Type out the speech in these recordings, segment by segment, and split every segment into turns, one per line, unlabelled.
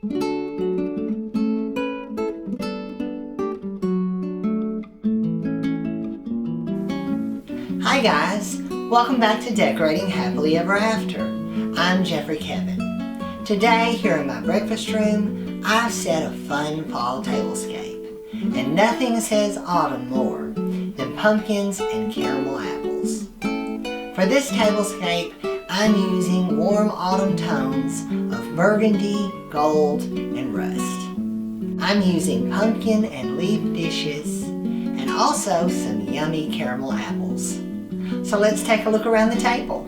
Hi guys, welcome back to Decorating Happily Ever After. I'm Jeffrey Kevin. Today, here in my breakfast room, I've set a fun fall tablescape. And nothing says autumn more than pumpkins and caramel apples. For this tablescape, I'm using warm autumn tones of burgundy, gold, and rust. I'm using pumpkin and leaf dishes, and also some yummy caramel apples. So let's take a look around the table.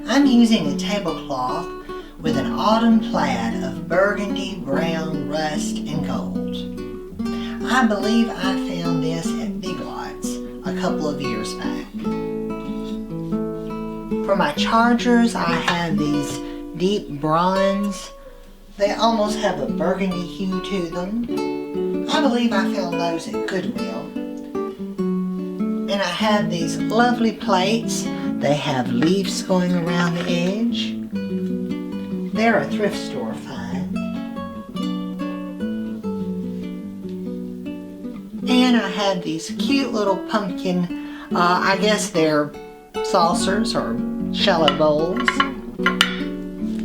I'm using a tablecloth with an autumn plaid of burgundy, brown, rust, and gold. I believe I found this at Big Lots a couple of years back. For my chargers, I have these deep bronze. They almost have a burgundy hue to them. I believe I found those at Goodwill. And I have these lovely plates. They have leaves going around the edge. They're a thrift store find. And I have these cute little pumpkin, I guess they're saucers or shallow bowls.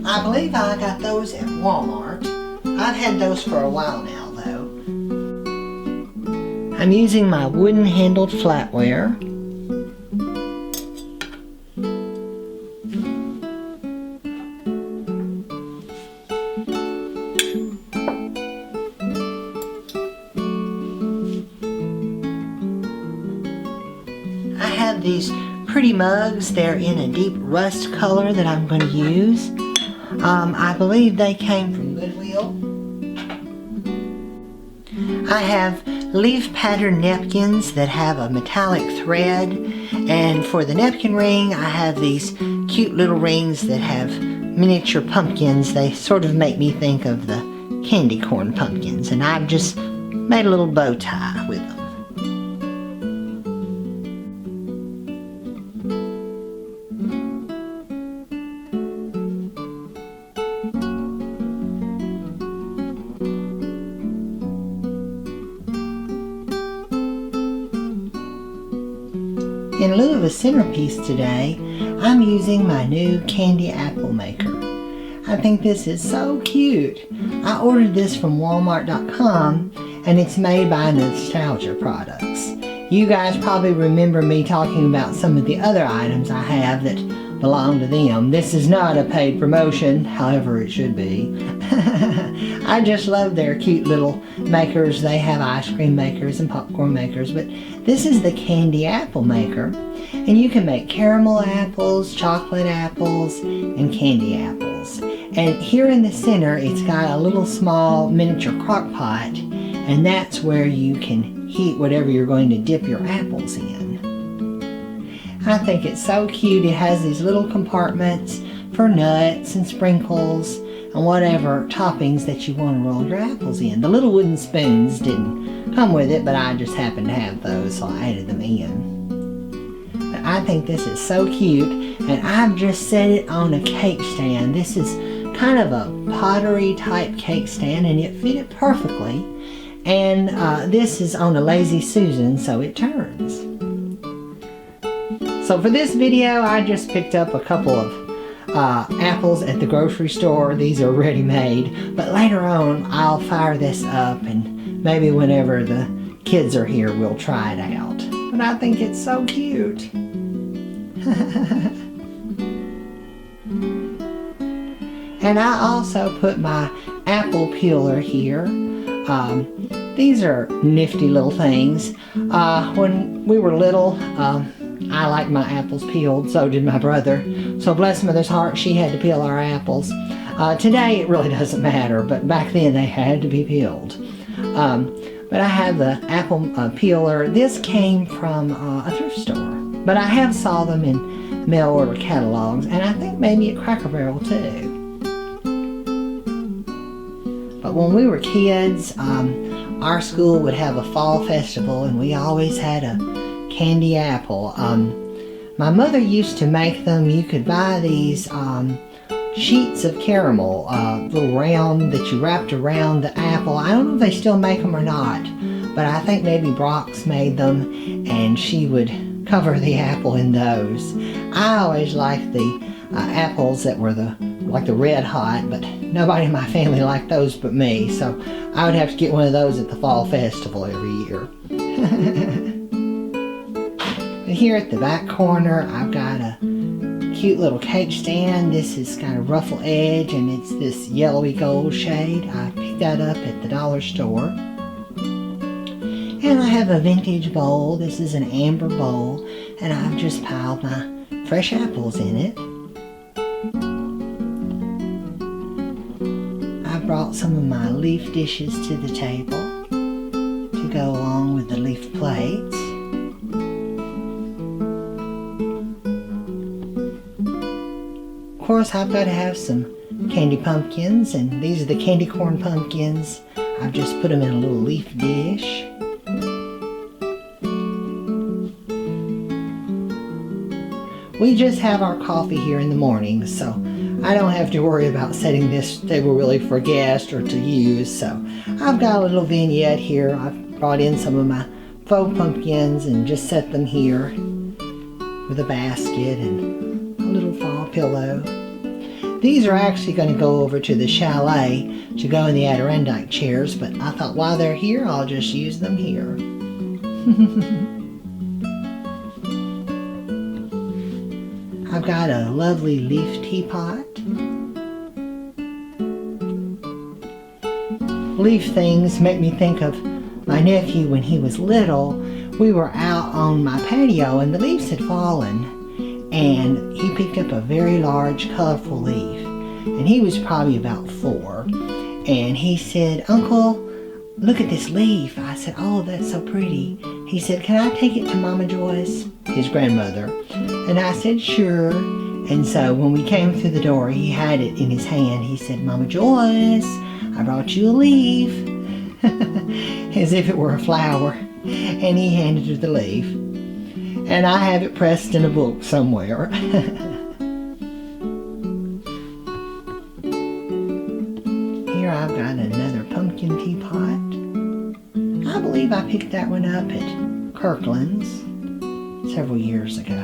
I believe I got those at Walmart. I've had those for a while now though. I'm using my wooden handled flatware. I have these pretty mugs. They're in a deep rust color that I'm going to use. I believe they came from Goodwill. I have leaf pattern napkins that have a metallic thread, and for the napkin ring I have these cute little rings that have miniature pumpkins. They sort of make me think of the candy corn pumpkins, and I've just made a little bow tie with them. In lieu of a centerpiece today, I'm using my new candy apple maker. I think this is so cute. I ordered this from Walmart.com, and it's made by Nostalgia Products. You guys probably remember me talking about some of the other items I have that belong to them. This is not a paid promotion, however it should be. I just love their cute little makers. They have ice cream makers and popcorn makers, but this is the candy apple maker, and you can make caramel apples, chocolate apples, and candy apples. And here in the center, it's got a little small miniature crock pot, and that's where you can heat whatever you're going to dip your apples in. I think it's so cute. It has these little compartments for nuts and sprinkles and whatever toppings that you want to roll your apples in. The little wooden spoons didn't come with it, but I just happened to have those, so I added them in. But I think this is so cute, and I've just set it on a cake stand. This is kind of a pottery type cake stand, and it fit it perfectly. And this is on a Lazy Susan, so it turns. So for this video, I just picked up a couple of apples at the grocery store. These are ready-made, but later on I'll fire this up, and maybe whenever the kids are here we'll try it out. But I think it's so cute. And I also put my apple peeler here. These are nifty little things. When we were little, I liked my apples peeled, so did my brother. So bless Mother's heart, she had to peel our apples. Today it really doesn't matter, but back then they had to be peeled. But I have the apple peeler. This came from a thrift store, but I have saw them in mail order catalogs, and I think maybe at Cracker Barrel too. But when we were kids, our school would have a fall festival, and we always had a candy apple. My mother used to make them. You could buy these sheets of caramel, little round that you wrapped around the apple. I don't know if they still make them or not, but I think maybe Brock's made them, and she would cover the apple in those. I always liked the apples that were like the red hot, but nobody in my family liked those but me, so I would have to get one of those at the fall festival every year. But here at the back corner, I've got a cute little cake stand. This has got a ruffle edge, and it's this yellowy gold shade. I picked that up at the dollar store. And I have a vintage bowl. This is an amber bowl, and I've just piled my fresh apples in it. I brought some of my leaf dishes to the table to go along with the leaf plates. Of course, I've got to have some candy pumpkins, and these are the candy corn pumpkins. I've just put them in a little leaf dish. We just have our coffee here in the morning, so I don't have to worry about setting this table really for guests or to use. So I've got a little vignette here. I've brought in some of my faux pumpkins and just set them here with a basket and a little fall pillow. These are actually going to go over to the chalet to go in the Adirondack chairs, but I thought while they're here, I'll just use them here. I've got a lovely leaf teapot. Leaf things make me think of my nephew when he was little. We were out on my patio and the leaves had fallen, and he picked up a very large colorful leaf, and he was probably about 4, and he said, "Uncle, look at this leaf." I said, "Oh, that's so pretty." He said, "Can I take it to Mama Joyce?" His grandmother. And I said, "Sure." And so when we came through the door, he had it in his hand. He said, "Mama Joyce, I brought you a leaf." As if it were a flower. And he handed her the leaf. And I have it pressed in a book somewhere. Here I've got another pumpkin teapot. I believe I picked that one up at Kirkland's several years ago.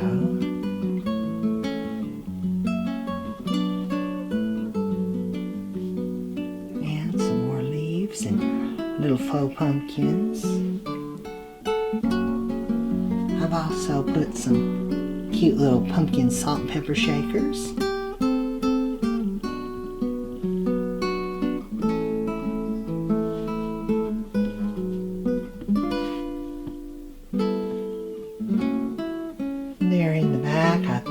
And some more leaves and little faux pumpkins. I've also put some cute little pumpkin salt and pepper shakers. There in the back, I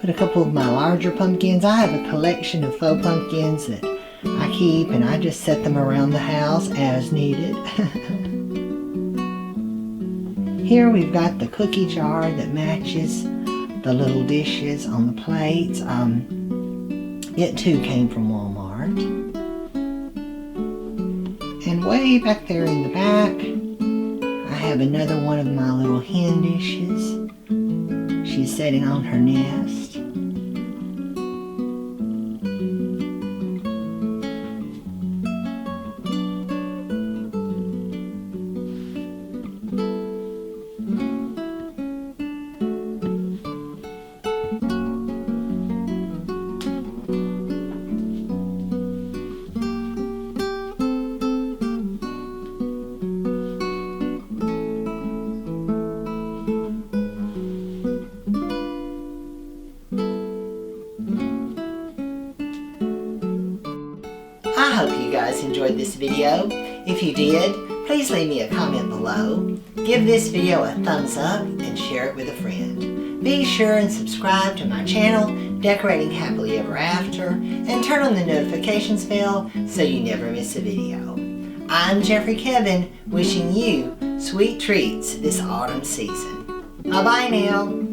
put a couple of my larger pumpkins. I have a collection of faux pumpkins that I keep, and I just set them around the house as needed. Here we've got the cookie jar that matches the little dishes on the plates. It too came from Walmart. And way back there in the back, I have another one of my little hen dishes. She's sitting on her nest. I hope you guys enjoyed this video. If you did, please leave me a comment below. Give this video a thumbs up and share it with a friend. Be sure and subscribe to my channel, Decorating Happily Ever After, and turn on the notifications bell so you never miss a video. I'm Jeffrey Kevin, wishing you sweet treats this autumn season. Bye-bye now.